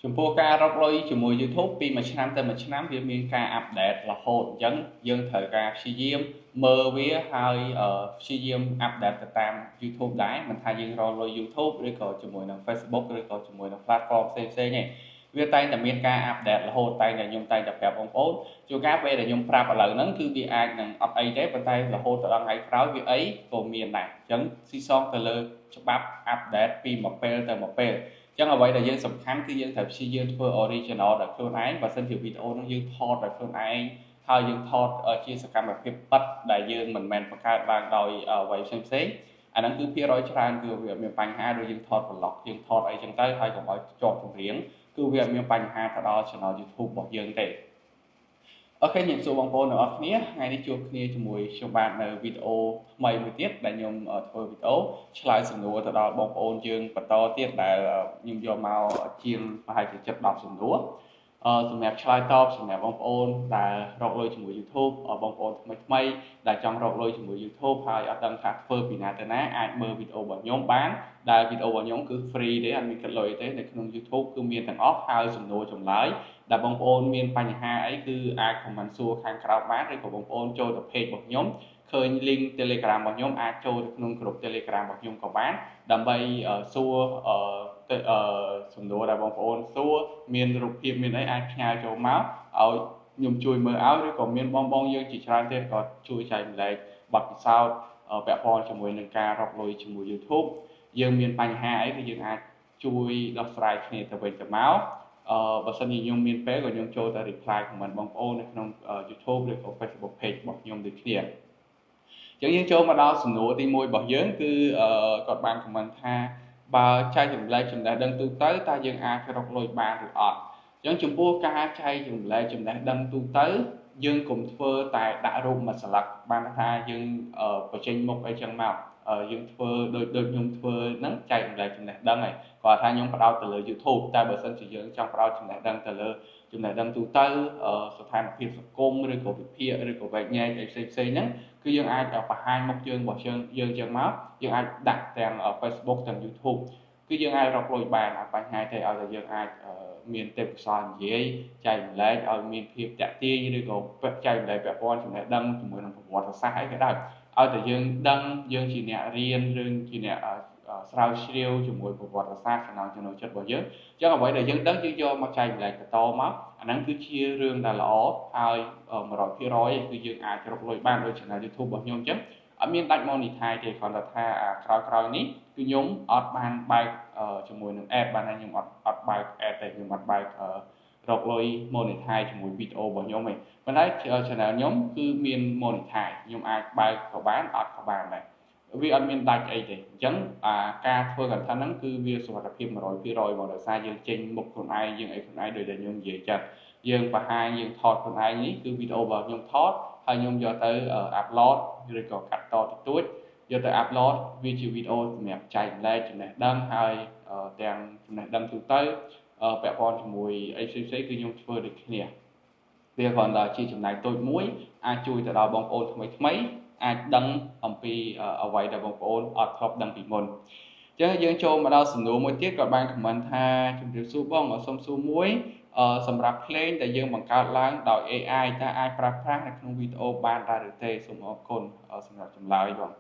ចំពោះការរកលុយជាមួយ YouTube ពីមួយឆ្នាំទៅមួយឆ្នាំវាមានការអាប់ដេតរហូតអញ្ចឹងយើងត្រូវការព្យាយាមមើលវាហើយព្យាយាមអាប់ដេតទៅតាម YouTube ដែរមិនថាយើងរកលុយ YouTube ឬក៏ជាមួយនឹង Facebook ឬក៏ជាមួយនឹង platform ផ្សេងៗទេវាតែងតែមានការអាប់ដេតរហូតតែខ្ញុំតែងតែប្រាប់បងប្អូនជួនកាលពេលដែលខ្ញុំប្រាប់ឥឡូវហ្នឹងគឺវាអាចនឹងអត់អីទេប៉ុន្តែរហូតដល់ថ្ងៃក្រោយវាអីក៏មានដែរអញ្ចឹងស៊ីសងទៅលើច្បាប់អាប់ដេតពីមួយពេលទៅមួយពេលចឹងអ្វីដែលយើងសំខាន់គឺយើងត្រូវព្យាយាមធ្វើ original ដោយខ្លួនឯងបើសិនជាវីដេអូនោះយើងថតដោយខ្លួនឯងហើយយើងថតជាសកម្មភាពពិតដែលយើងមិនមែនបង្កើតឡើងដោយអ្វីផ្សេងអាហ្នឹងគឺភាគរយច្រើនគឺវាមានបញ្ហាដូចយើងថត vlog យើងថតអីចឹងទៅហើយកុំឲ្យជាប់ចម្រៀងគឺវាមានបញ្ហាទៅដល់ channel YouTube របស់យើងទេអូខេខ្ញុំសួរបងប្អូនទាំងអស់គ្នាថ្ងៃនេះជួបគ្នាជាមួយខ្ញុំបាទនៅវីដេអូថ្មីមួយទៀតដែលខ្ញុំធ្វើវីដេអូឆ្លើយសំណួរទៅដល់បងប្អូនយើងបន្តទៀតដែលខ្ញុំយកមកជាងប្រហែលជា7-10សំណួរសម្រាប់ឆ្លើយតបសម្រាប់បងប្អូនដែលរកលុយជាមួយ YouTube បងប្អូនថ្មីដែលចង់រកលុយជាមួយ YouTube ហើយអត់ដឹងថាធ្វើពីណាទៅណាអាចមើលវីដេអូរបស់ខ្ញុំបានដែលវីដេអូរបស់ខ្ញុំគឺ free ទេអត់មានគិតលុយទេនៅក្នុង YouTube គឺមានទាំងអស់ហើយសំណួរចម្លើយដែលបងប្អូនមានបញ្ហាអីគឺអាច comment សួរខាងក្រោមបានឬក៏បងប្អូនចូលទៅ page របស់ខ្ញុំឃើញ link Telegram របស់ខ្ញុំអាចចូលទៅក្នុងក្រុម Telegram របស់ខ្ញុំក៏បានដើម្បីសួរសំណួរដែលបងប្អូនសួរមានរូបភាពមានអីអាចផ្ញើចូលមកឲ្យខ្ញុំជួយមើលឲ្យឬក៏មានបងយើងជាច្រើនទៀតក៏ជួយចែកម្លែកបទពិសោធន៍ពាក់ព័ន្ធជាមួយនឹងការរកលុយជាមួយ YouTube យើងមានបញ្ហាអីគឺយើងអាចជួយដោះស្រាយគ្នាទៅវិញទៅមកបើសិនជាខ្ញុំមានពេលក៏ខ្ញុំចូលទៅ reply comment បងប្អូននៅក្នុង YouTube ឬក៏ Facebook page របស់ខ្ញុំដូចគ្នាអញ្ចឹងយើងចូលមកដល់សំណួរទី1របស់យើងគឺគាត់បាន comment ថាបើចែករំលែកចំណេះដឹងទូទៅតើយើងអាចរកលុយបានឬអត់អញ្ចឹងចំពោះការចែករំលែកចំណេះដឹងទូទៅយើងកុំធ្វើតែដាក់រូបមួយស្លឹកបានថាយើងបញ្ចេញមុខអីចឹងមកយើងធ្វើដូចខ្ញុំធ្វើហ្នឹងចែករំលែកចំណេះដឹងហើយគាត់ថាខ្ញុំផ្ដោតទៅលើ YouTube តែបើសិនជាយើងចង់ផ្ដោតចំណេះដឹងទៅលើចំណេះដឹងទូទៅស្ថានភាពសង្គមឬក៏វិភាគឬក៏វែកញែកអីផ្សេងហ្នឹងគឺយើងអាចបង្ហាញមុខយើងរបស់យើងចឹងមកយើងអាចដាក់ទាំង Facebook ទាំង YouTube គឺយើងអាចរកលុយបានអត់បញ្ហាទេឲ្យតែយើងអាចមានទេពកោសល្យនិយាយចែករំលែកឲ្យមានភាពតាក់ទាញឬក៏ចែករំលែកពាក់ព័ន្ធចំណេះដឹងជាមួយនឹងប្រវត្តិសាស្ត្រអីក៏ដោយឲ្យតែយើងដឹងយើងជាអ្នករៀនឬជាអ្នកស្រាវជ្រាវជាមួយប្រវត្តិសាស្ត្រចំណូលចិត្តរបស់យើងអញ្ចឹងអ្វីដែលយើងដឹងយើងយកមកចែករំលែកបន្តមកអាហ្នឹងគឺជារឿងដែលល្អហើយ100%គឺយើងអាចរកលុយបានដោយ channel YouTube របស់ខ្ញុំអញ្ចឹងអត់មានដាច់ monetize ទេគ្រាន់តែថាក្រោយនេះគឺខ្ញុំអត់បានបើកជាមួយនឹង ad បានហើយខ្ញុំអត់បើក ad ទេខ្ញុំអត់បើករកលុយ monetize ជាមួយវីដេអូរបស់ខ្ញុំទេប៉ុន្តែ channel ខ្ញុំគឺមាន monetize ខ្ញុំអាចបើកក៏បានអត់ក៏បានដែរវាអត់មានដាច់អីទេអញ្ចឹងការធ្វើ content ហ្នឹងគឺវាសុវត្ថិភាព 100% មកដោយសារយើងចេញមុខខ្លួនឯងយើងអីខ្លួនឯងដោយតែខ្ញុំនិយាយចឹងយើងបង្ហាញយើងថតខ្លួនឯងនេះគឺវីដេអូរបស់ខ្ញុំថតហើយខ្ញុំយកទៅ upload ឬក៏កាត់តតិចតួចយកទៅ upload វាជាវីដេអូសម្រាប់ចែករំលែកចំណេះដឹងហើយទាំងចំណេះដឹងទូទៅពាក់ព័ន្ធជាមួយអីផ្សេងៗគឺខ្ញុំធ្វើដូចគ្នាវាគ្រាន់តែជាចំណែកតូចមួយអាចជួយទៅដល់បងប្អូនថ្មីអាចដឹងអំពីអ្វីដែលបងប្អូនអត់ធ្លាប់ដឹងពីមុនអញ្ចឹងយើងចូលមកដល់សំណួរមួយទៀតគាត់បាន comment ថាជំរាបសួរបងសូមសួរមួយសម្រាប់ភ្លេងដែលយើងបង្កើតឡើងដោយ AI តើអាចប្រើប្រាស់នៅក្នុងវីដេអូបានដែរឬទេសូមអរគុណសម្រាប់ចម្លើយបង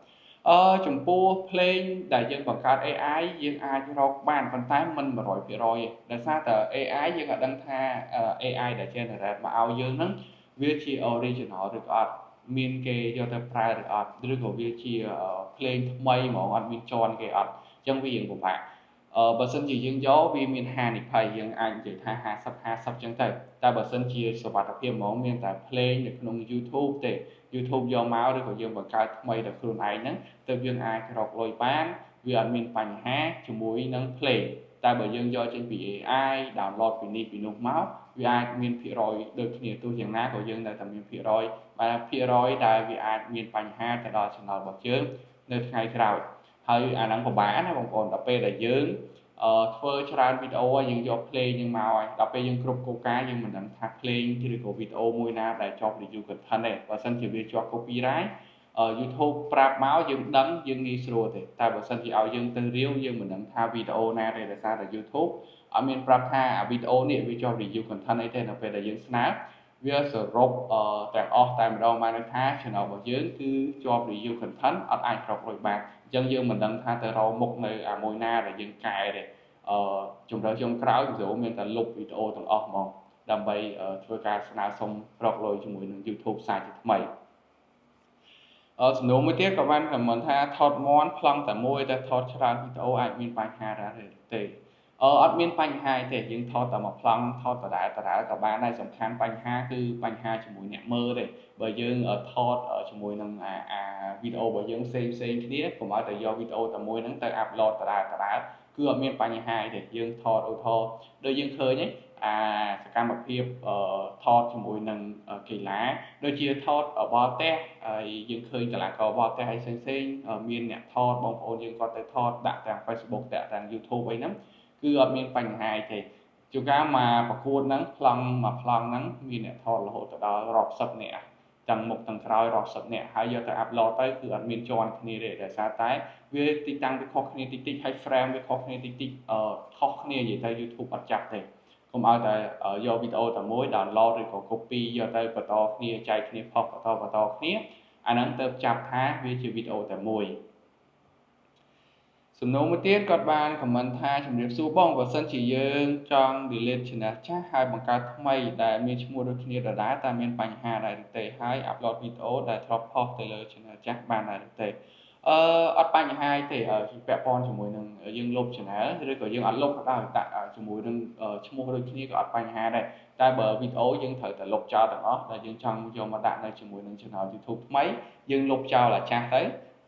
ចំពោះភ្លេងដែលយើងបង្កើត AI យើងអាចរកបានប៉ុន្តែមិន 100% ទេដោយសារតែ AI យើងអត់ដឹងថា AI ដែល generate មកឲ្យយើងហ្នឹងវាជា original ឬក៏អត់មានគេយកទៅប្រើឬអត់ឬក៏វាជាភ្លេងថ្មីហ្មងអត់មានជន់គេអត់អញ្ចឹងវាយើងពិបាកបើសិនជាយើងយកវាមានហានិភ័យយើងអាចនិយាយថា50-50អញ្ចឹងទៅតែបើសិនជាសុវត្ថិភាពហ្មងមានតែភ្លេងនៅក្នុង YouTube ទេ YouTube យកមកឬក៏យើងបង្កើតថ្មីដល់ខ្លួនឯងហ្នឹងទៅយើងអាចរកលុយបានវាអត់មានបញ្ហាជាមួយនឹងភ្លេងតែបើយើងយកចេញពី AI download ពីនេះពីនោះមកវាអាចមានភាគរយដូចគ្នាទោះយ៉ាងណាក៏យើងនៅតែមានភាគរយបាទភាគរយដែលវាអាចមានបញ្ហាទៅដល់ channel របស់យើងនៅថ្ងៃក្រោយហើយអាហ្នឹងពិបាកណាបងប្អូនដល់ពេលដែលយើងធ្វើច្រើនវីដេអូហើយយើងយកភ្លេងយើងមកហើយដល់ពេលយើងគ្រប់គោលការណ៍យើងមិនដឹងថាភ្លេងឬក៏វីដេអូមួយណាដែលជាប់ review content ទេបើសិនជាវាជាប់ copyright YouTube ប្រាប់មកយើងដឹងយើងងាយស្រួលទេតែបើសិនជាឲ្យយើងទៅរាវយើងមិនដឹងថាវីដេអូណាទេដោយសារតែ YouTube អត់មានប្រាប់ថាវីដេអូនេះវាជាប់ review content អីទេនៅពេលដែលយើងស្នើវាសរុបទាំងអស់តែម្ដងបានថា channel របស់យើងគឺជាប់ review content អត់អាចរកលុយបានអញ្ចឹងយើងមិនដឹងថាទៅរកមុខនៅអាមួយណាដែលយើងកែទេជំរឿនចុងក្រោយវីដេអូមានតែលុបវីដេអូទាំងអស់ហ្មងដើម្បីធ្វើការស្នើសុំរកលុយជាមួយនឹង YouTube សាជាថ្មីសំណួរមួយទៀតក៏បានខមមិនថាថតមន់ប្លង់តែមួយតែថតច្រើនវីដេអូអាចមានបញ្ហាដែរទេអត់មានបញ្ហាទេយើងថតតែមួយប្លង់ថតដដែលក៏បានដែរសំខាន់បញ្ហាគឺបញ្ហាជាមួយអ្នកមើលទេបើយើងថតជាមួយនឹងវីដេអូរបស់យើងផ្សេងគ្នាកុំឲ្យតែយកវីដេអូតែមួយហ្នឹងទៅអាប់ឡូតដដែលគឺអត់មានបញ្ហាទេយើងថតឧទាហរណ៍ដូចយើងឃើញសកម្មភាពថតជាមួយនឹងកីឡាដូចជាថតបោះផ្ទះហើយយើងឃើញកីឡាករបោះផ្ទះហើយផ្សេងមានអ្នកថតបងប្អូនយើងគាត់ទៅថតដាក់ទាំង Facebook ទាំង YouTube អីហ្នឹងគឺអត់មានបញ្ហាទេជួនកាលមកប្រកួតហ្នឹងប្លង់ហ្នឹងមានអ្នកថតរហូតដល់រាប់សិបនាក់ទាំងមុខទាំងក្រោយរាប់សិបនាក់ហើយយកទៅអាប់ឡូតទៅគឺអត់មានជាន់គ្នាទេដោយសារតែវាទីតាំងវាខុសគ្នាតិចហើយ frame វាខុសគ្នាតិចខុសគ្នានិយាយទៅ YouTube អត់ចាប់ទេកុំឲ្យតែយកវីដេអូតែមួយ download ឬក៏ copy យកទៅបន្តគ្នាចែកគ្នាផុសបន្តគ្នាអាហ្នឹងទៅចាប់ថាវាជាវីដេអូតែមួយសំណួរមួយទៀតគាត់បាន comment ថាជំរាបសួរបងបើសិនជាយើងចង់ delete channel ចាស់ហើយបង្កើតថ្មីដែលមានឈ្មោះដូចគ្នាដដែលតែមានបញ្ហាដែរទេហើយ upload វីដេអូដែលធ្លាប់ផុសទៅលើ channel ចាស់បានដែរទេអត់បញ្ហាទេពាក់ព័ន្ធជាមួយនឹងយើងលុប channel ឬក៏យើងអត់លុបក៏ដោយដាក់ជាមួយនឹងឈ្មោះដូចគ្នាក៏អត់បញ្ហាដែរតែបើវីដេអូយើងត្រូវតែលុបចោលទាំងអស់ដែលយើងចង់យកមកដាក់នៅជាមួយនឹង channel YouTube ថ្មីយើងលុបចោលអាចាស់ទៅ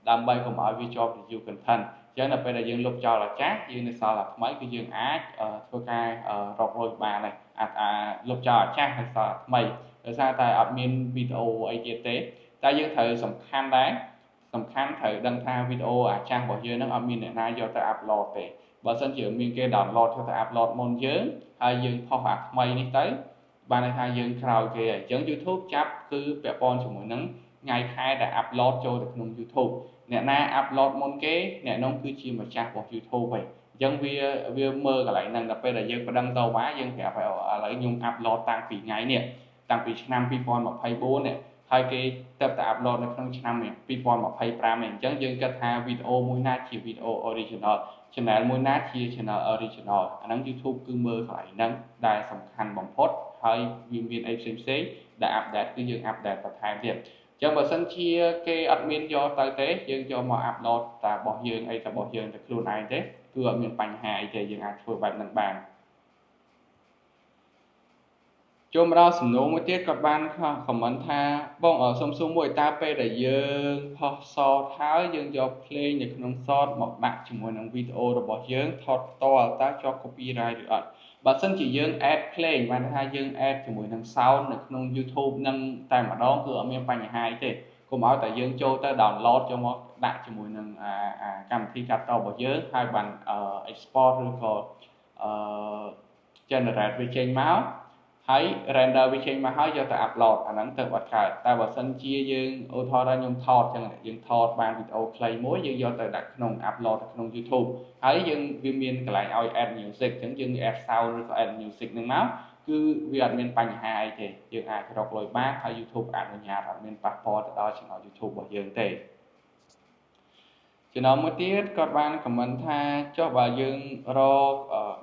ដើម្បីកុំឲ្យវាជាប់ review content ចឹងដល់ពេលដែលយើងលុបចោលអាចាស់យើងនៅសល់អាថ្មីគឺយើងអាចធ្វើការរកលុយបានហើយលុបចោលអាចាស់ហើយសល់អាថ្មីដោយសារតែអត់មានវីដេអូអីទៀតទេតែយើងត្រូវសំខាន់ត្រូវដឹងថាវីដេអូអាចាស់របស់យើងហ្នឹងអត់មានអ្នកណាយកទៅអាប់ឡូតទេបើសិនជាមានគេ download យកទៅអាប់ឡូតមុនយើងហើយយើងផុសអាថ្មីនេះទៅបានន័យថាយើងក្រោយគេហើយអញ្ចឹង YouTube ចាប់គឺពាក់ព័ន្ធជាមួយនឹងថ្ងៃខែដែលអាប់ឡូតចូលទៅក្នុង YouTube អ្នកណាអាប់ឡូតមុនគេអ្នកនោះគឺជាម្ចាស់របស់ YouTube ហើយអញ្ចឹងវាមើលកន្លែងហ្នឹងដល់ពេលដែលយើងប្តឹងទៅមកយើងប្រាប់ឲ្យឥឡូវខ្ញុំអាប់ឡូតតាំងពីថ្ងៃនេះតាំងពីឆ្នាំ2024នេះហើយគេទៅអាប់ឡូតនៅក្នុងឆ្នាំ2025នេះអញ្ចឹងយើងគិតថាវីដេអូមួយណាជាវីដេអូ original channel មួយណាជា channel original អាហ្នឹង YouTube គឺមើលកន្លែងហ្នឹងដែលសំខាន់បំផុតហើយវាមានអីផ្សេងដែលអាប់ដេតគឺយើងអាប់ដេតបន្ថែមទៀតចឹងបើសិនជាគេអត់មានយកទៅទេយើងយកមកអាប់ឡូតតែរបស់យើងអីតែរបស់យើងទៅខ្លួនឯងទេគឺអត់មានបញ្ហាអីទេយើងអាចធ្វើបែបហ្នឹងបានចូលមកដល់សំណួរមួយទៀតគាត់បានខមមិនថាបងសុំសួរមួយតើពេលដែលយើងផុសសតហើយយើងយកភ្លេងនៅក្នុងសតមកដាក់ជាមួយនឹងវីដេអូរបស់យើងថតផ្ទាល់តើជាប់ copyright ឬអត់បើសិនជាយើង add ភ្លេងបានថាយើង add ជាមួយនឹង sound នៅក្នុង YouTube នឹងតែម្ដងគឺអត់មានបញ្ហាអីទេកុំឲ្យតែយើងចូលទៅ download ចូលមកដាក់ជាមួយនឹងកម្មវិធីកាត់តរបស់យើងហើយបាន export ឬក៏generate វាចេញមកហើយ render វាចេញមកហើយយកទៅ upload អាហ្នឹងទៅអត់កើតតែបើសិនជាយើងឧទាហរណ៍ថាខ្ញុំថតចឹងយើងថតបានវីដេអូខ្លីមួយយើងយកទៅដាក់ក្នុង upload ទៅក្នុង YouTube ហើយយើងវាមានកន្លែងឲ្យ add music ចឹងយើង add sound ឬក៏ add music ហ្នឹងមកគឺវាអត់មានបញ្ហាអីទេយើងអាចរកលុយបានហើយ YouTube អនុញ្ញាតអត់មានប៉ះពាល់ទៅដល់ channel YouTube របស់យើងទេចំណុចមួយទៀតគាត់បាន comment ថាចុះបើយើងរក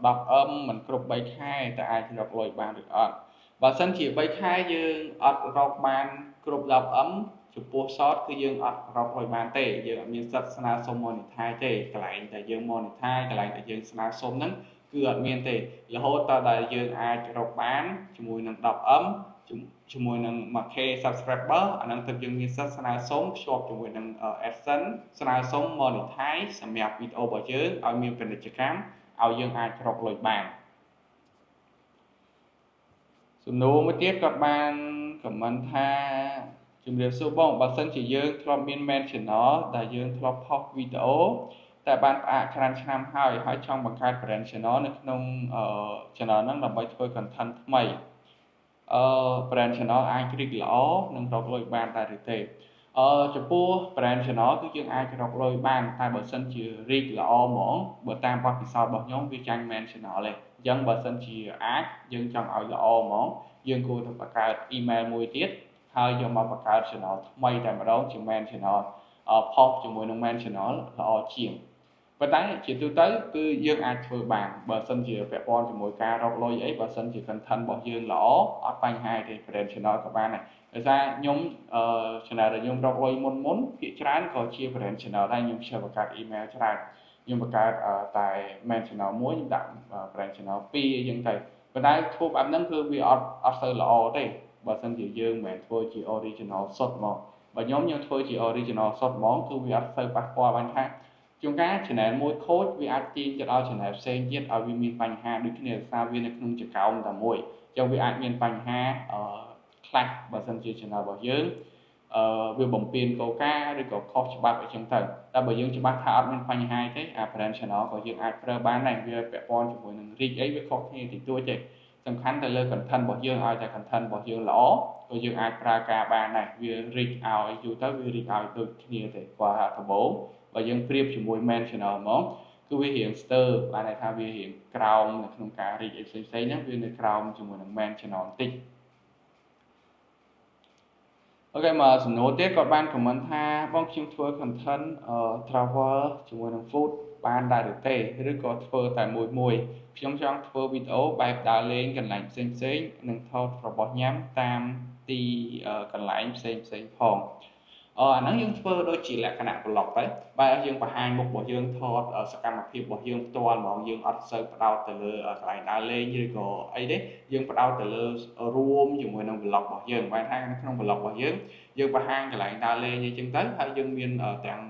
10M មិនគ្រប់3ខែតើអាចរកលុយបានឬអត់បើសិនជា3ខែយើងអត់រកបានគ្រប់ 10M ចំពោះ short គឺយើងអត់រកលុយបានទេយើងអត់មានសិទ្ធិស្នើសុំ monetize ទេកន្លែងតែយើង monetize កន្លែងតែយើងស្នើសុំហ្នឹងគឺអត់មានទេរហូតតដែលយើងអាចរកបានជាមួយនឹង 10M ជាមួយនឹង 1k subscriber អាហ្នឹងទើបយើងមានសិទ្ធិស្នើសុំភ្ជាប់ជាមួយនឹង AdSense ស្នើសុំ monetize សម្រាប់វីដេអូរបស់យើងឲ្យមានពាណិជ្ជកម្មឲ្យយើងអាចរកលុយបានសំណួរមួយទៀតគាត់បាន comment ថាជំរាបសួរបងបើសិនជាយើងធ្លាប់មាន main channel ដែលយើងធ្លាប់ផុសវីដេអូតែបានផ្អាកច្រើនឆ្នាំហើយចង់បង្កើត brand channel នៅក្នុង channel ហ្នឹងដើម្បីធ្វើ content ថ្មីbrand channel អាចរីកល្អនិងរកលុយបានដែរឬទេ ចំពោះ brand channel គឺយើងអាចរកលុយបានតែបើសិនជា reach ល្អហ្មងបើតាមបទពិសោធន៍របស់ខ្ញុំវាចាញ់មែន channel ទេអញ្ចឹងបើសិនជាអាចយើងចង់ឲ្យល្អហ្មងយើងគួរតែបង្កើត email មួយទៀតហើយយកមកបង្កើត channel ថ្មីតែម្ដងជា main channel ផុសជាមួយនឹង main channel ល្អជាងប៉ុន្តែជាទូទៅគឺយើងអាចធ្វើបានបើសិនជាពាក់ព័ន្ធជាមួយការរកលុយអីបើសិនជា content របស់យើងល្អអត់បញ្ហាទេ brand channel ក៏បានដែរដោយសារខ្ញុំ channel ដែលខ្ញុំរកលុយមុនភាគច្រើនក៏ជា brand channel ដែរខ្ញុំចូលបង្កើត email ច្រើនខ្ញុំបង្កើតតែ main channel មួយខ្ញុំដាក់ brand channel 2អីចឹងទៅប៉ុន្តែធ្វើបែបហ្នឹងគឺវាអត់សូវល្អទេបើសិនជាយើងមិនមែនធ្វើជា original សុទ្ធមកបើខ្ញុំធ្វើជា original សុទ្ធហ្មងគឺវាអត់សូវប៉ះពាល់បានថាជួនកាល channel មួយខូចវាអាចទាញទៅដល់ channel ផ្សេងទៀតឲ្យវាមានបញ្ហាដូចគ្នាដោយសារវានៅក្នុងចង្កោមតែមួយអញ្ចឹងវាអាចមានបញ្ហាខ្លះបើសិនជា channel របស់យើងវាបំពេញកលការឬក៏ខុសច្បាប់អីចឹងទៅតែបើយើងច្បាស់ថាអត់មានបញ្ហាទេអា brand channel ក៏យើងអាចប្រើបានដែរវាពាក់ព័ន្ធជាមួយនឹង reach អីវាខុសគ្នាតិចតួចទេសំខាន់ទៅលើ content របស់យើងឲ្យតែ content របស់យើងល្អក៏យើងអាចប្រើការបានដែរវា reach ឲ្យយូរទៅវា reach ឲ្យដូចគ្នាទេគាត់ថាដំបូងបើយើងប្រៀបជាមួយ main channel ហ្មងគឺវារៀងស្ទើរបានន័យថាវារៀងក្រោមនៅក្នុងការ reach អីផ្សេងៗហ្នឹងវានៅក្រោមជាមួយនឹង main channel បន្តិចអូខេមកសំណួរទៀតគាត់បាន comment ថាបងខ្ញុំធ្វើ content travel ជាមួយនឹង food បានដែរឬទេឬក៏ធ្វើតែមួយខ្ញុំចង់ធ្វើវីដេអូបែបដើរលេងកន្លែងផ្សេងនិងថតរបស់ញ៉ាំតាមទីកន្លែងផ្សេងផងអាហ្នឹងយើងធ្វើដូចជាលក្ខណៈ vlog ទៅបែរយើងបង្ហាញមុខរបស់យើងថតសកម្មភាពរបស់យើងផ្ទាល់ហ្មងយើងអត់សូវផ្ដោតទៅលើកន្លែងដើរលេងឬក៏អីទេយើងផ្ដោតទៅលើរួមជាមួយនឹង vlog របស់យើងបែរថាក្នុង vlog របស់យើងបង្ហាញកន្លែងដើរលេងអីចឹងទៅហើយយើងមានទាំង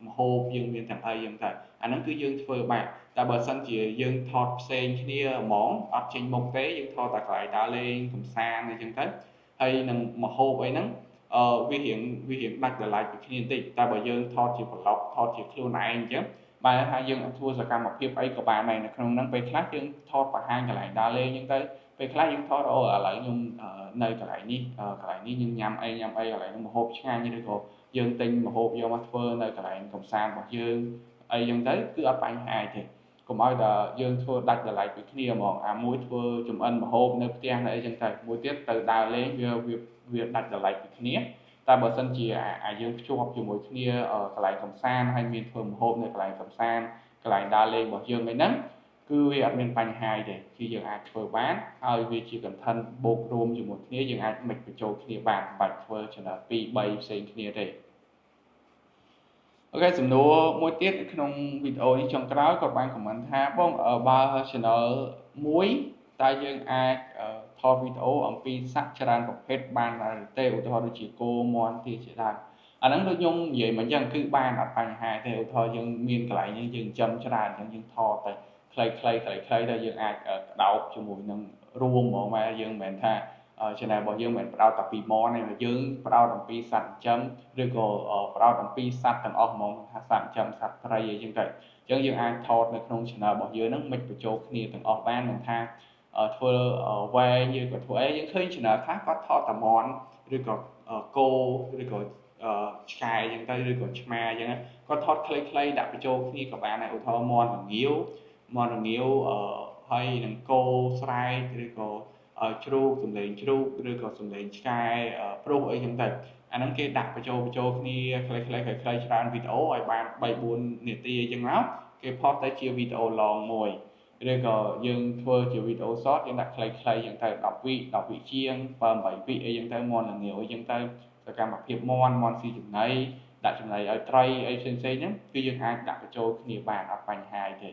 ម្ហូបយើងមានទាំងអីចឹងទៅអាហ្នឹងគឺយើងធ្វើបានតែបើសិនជាយើងថតផ្សេងគ្នាហ្មងអត់ចេញមុខទេយើងថតតែកន្លែងដើរលេងកម្សាន្តអីចឹងទៅហើយនឹងម្ហូបអីហ្នឹងវារៀងដាច់តម្លៃពីគ្នាបន្តិចតែបើយើងថតជា vlog ថតជាខ្លួនឯងអញ្ចឹងបែរថាយើងធ្វើសកម្មភាពអីក៏បានដែរនៅក្នុងហ្នឹងពេលខ្លះយើងថតបង្ហាញកន្លែងដើរលេងអញ្ចឹងទៅពេលខ្លះយើងថតឥឡូវខ្ញុំនៅកន្លែងនេះយើងញ៉ាំអីកន្លែងនេះម្ហូបឆ្ងាញ់ឬក៏យើងទិញម្ហូបយកមកធ្វើនៅកន្លែងកម្សាន្តរបស់យើងអីចឹងទៅគឺអត់បញ្ហាទេកុំឲ្យតែយើងធ្វើដាច់តម្លៃពីគ្នាហ្មងអាមួយធ្វើចំអិនម្ហូបនៅផ្ទះនៅអីចឹងទៅមួយទៀតទៅដើរលេងវាដាច់តម្លៃពីគ្នាតែបើសិនជាយើងភ្ជាប់ជាមួយគ្នាកន្លែងកម្សាន្តហើយមានធ្វើម្ហូបនៅកន្លែងកម្សាន្តកន្លែងដើរលេងរបស់យើងហ្នឹងគឺវាអត់មានបញ្ហាទេគឺយើងអាចធ្វើបានហើយវាជា content បូករួមជាមួយគ្នាយើងអាច mix បញ្ចូលគ្នាបានមិនបាច់ធ្វើ channel 2 3ផ្សេងគ្នាទេអូខេសំណួរមួយទៀតក្នុងវីដេអូនេះចុងក្រោយក៏បាន comment ថាបងបើ channel មួយតើយើងអាចថតវីដេអូអំពីសត្វច្រើនប្រភេទបានដែរទេឧទាហរណ៍ដូចជាគោមាន់ទាជាដើមអាហ្នឹងដូចខ្ញុំនិយាយមកអញ្ចឹងគឺបានអត់បញ្ហាទេឧទាហរណ៍យើងមានកន្លែងយើងចិញ្ចឹមច្រើនអញ្ចឹងយើងថតទៅខ្លីៗទៅយើងអាចដោតជាមួយនឹងរួមហ្មងមកយើងមិនមែនថា channel របស់យើងមិនមែនផ្ដោតតែពីមាន់ទេយើងផ្ដោតអំពីសត្វចិញ្ចឹមឬក៏ផ្ដោតអំពីសត្វទាំងអស់ហ្មងថាសត្វចិញ្ចឹមសត្វព្រៃអីចឹងទៅអញ្ចឹងយើងអាចថតនៅក្នុង channel របស់យើងហ្នឹងមិនបញ្ចូលគ្នាទាំងអស់បានមិនថាធ្វើវែងឬក៏ធ្វើអីយើងឃើញ channel ខ្លះគាត់ថតតែមាន់ឬក៏គោឬក៏ឆ្កែអញ្ចឹងទៅឬក៏ឆ្មាអញ្ចឹងគាត់ថតខ្លីៗដាក់បញ្ចូលគ្នាក៏បានដែរឧទាហរណ៍មាន់រងាវហើយនឹងគោស្រែកឬក៏ជ្រូកសំឡេងជ្រូកឬក៏សំឡេងឆ្កែព្រុសអីចឹងទៅអាហ្នឹងគេដាក់បញ្ចូលគ្នាខ្លីៗច្រើនវីដេអូឲ្យបាន 3-4 នាទីអីចឹងមកគេផុសទៅជាវីដេអូ long មួយឬក៏យើងធ្វើជាវីដេអូ short យើងដាក់ខ្លីៗចឹងទៅ10វិជាង7-8វិអីចឹងទៅមាន់រងាវអីចឹងទៅសកម្មភាពមាន់ស៊ីចំណីដាក់ចំណីឲ្យត្រីអីផ្សេងហ្នឹងគឺយើងអាចដាក់បញ្ចូលគ្នាបានអត់បញ្ហាទេ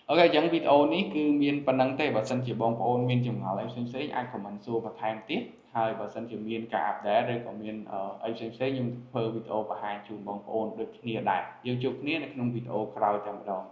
អូខេអញ្ចឹងវីដេអូនេះគឺមានប៉ុណ្្នឹងទេបើសិនជាបងប្អូនមានចម្ងល់អីផ្សេងអាច comment សួរបន្ថែមទៀតហើយបើសិនជាមានការ update ឬក៏មានអីផ្សេងខ្ញុំធ្វើវីដេអូបង្ហាញជូនបងប្អូនដូចគ្នាដែរយើងជួបគ្នានៅក្នុងវីដេអូក្រោយតែម្ដង